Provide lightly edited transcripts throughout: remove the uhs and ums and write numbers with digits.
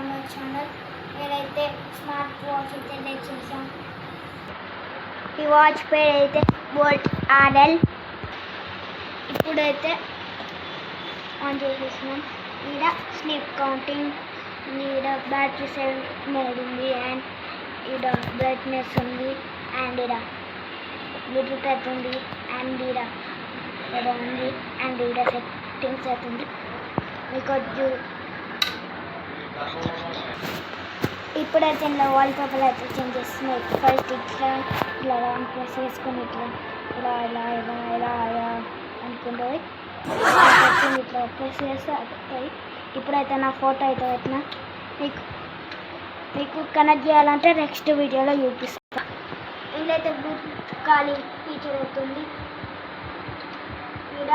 On our channel. నేనైతే smart watch అయితే తెచ్చేసాం. ఈ వాచ్ పేరు అయితే వోల్ట్ RL. ఇప్పుడైతే ఆన్ చేసేసినాం. ఈడ స్లీప్ కౌంటింగ్, ఈడ బ్యాటరీ సేవ్ మోడ్ ఉంది, అండ్ ఈడ బ్రైట్నెస్ ఉంది, అండ్ ఈడ బ్లూటూత్ అవుతుంది, అండ్ ఈడ ఏదో ఉంది, అండ్ ఈడ సెట్టింగ్స్ అవుతుంది. మీకు ఇప్పుడైతే ఇలా వాల్ పేపర్ అయితే చేంజ్ చేస్తున్నాయి. ఫస్ట్ ఇట్లా ప్రెస్ చేసుకుని ఇలా అనుకుంటుంది. ఇట్లా ప్రెస్ చేస్తే అవుతాయి. ఇప్పుడైతే నా ఫోటో అయితే పెట్టిన. మీకు కనెక్ట్ చేయాలంటే నెక్స్ట్ వీడియోలో చూపిస్తాను. ఇదైతే బ్లూటూత్ కాలింగ్ ఫీచర్ అవుతుంది. ఇక్కడ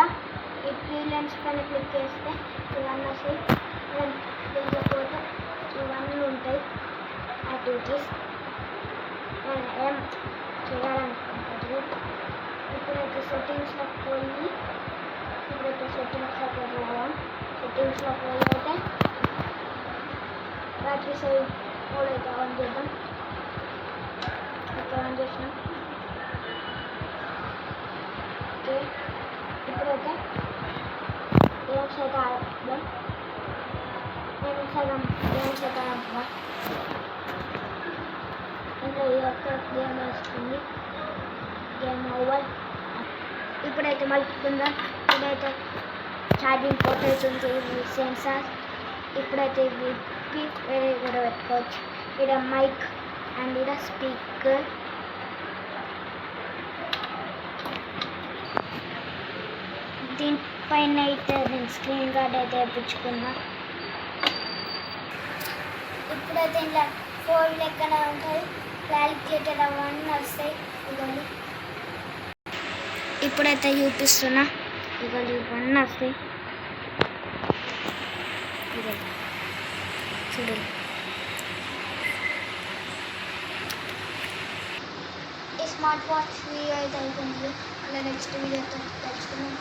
ఈ త్రీ లెన్స్ పైన క్లిక్ చేస్తే ఇవన్నీ వస్తాయి. పోతే ఇవన్నీ ఉంటాయి యాక్టివిటీస్. నేను ఏం చేయాలనుకుంటున్నాను. ఇప్పుడైతే సెట్టింగ్స్లోకి పోయి సెట్టింగ్స్లోకి అయితే బ్యాటరీ సేవ్ మోడ్ అయితే ఆన్ చేద్దాం. ఇక్కడ ఆన్ చేసినాం. ఓకే, ఇప్పుడైతే గేమ్స్ అయితే ఆడదాం. నేను సగం గేమ్స్ అయితే ఆడదా. ఇంట్లో ఈ ఒక్క గేమ్ వేస్తుంది. Game over. ఇప్పుడైతే మలుపుకుందాం. ఇప్పుడైతే ఛార్జింగ్ పోర్ట్ అవుతుంది, సెన్సార్. ఇప్పుడైతే వీటికి వేరే కూడా పెట్టుకోవచ్చు. ఇక్కడ మైక్ అండ్ ఇక్కడ స్పీకర్. దీనిపైన అయితే నేను స్క్రీన్ గార్డ్ అయితే వేయించుకున్నా. ఇప్పుడైతే ఇలా 4 లెక్కన ఉంటాయి. క్యాలిక్యులేటర్ అవన్నీ వస్తాయి. ఇవన్నీ ఇప్పుడైతే చూపిస్తున్నా. ఇవన్నీ వస్తాయి. చూడండి, ఈ స్మార్ట్ వాచ్ వీడియో అయితే అవుతుంది. అలా నెక్స్ట్ వీడియోతో తెచ్చుకున్నాం.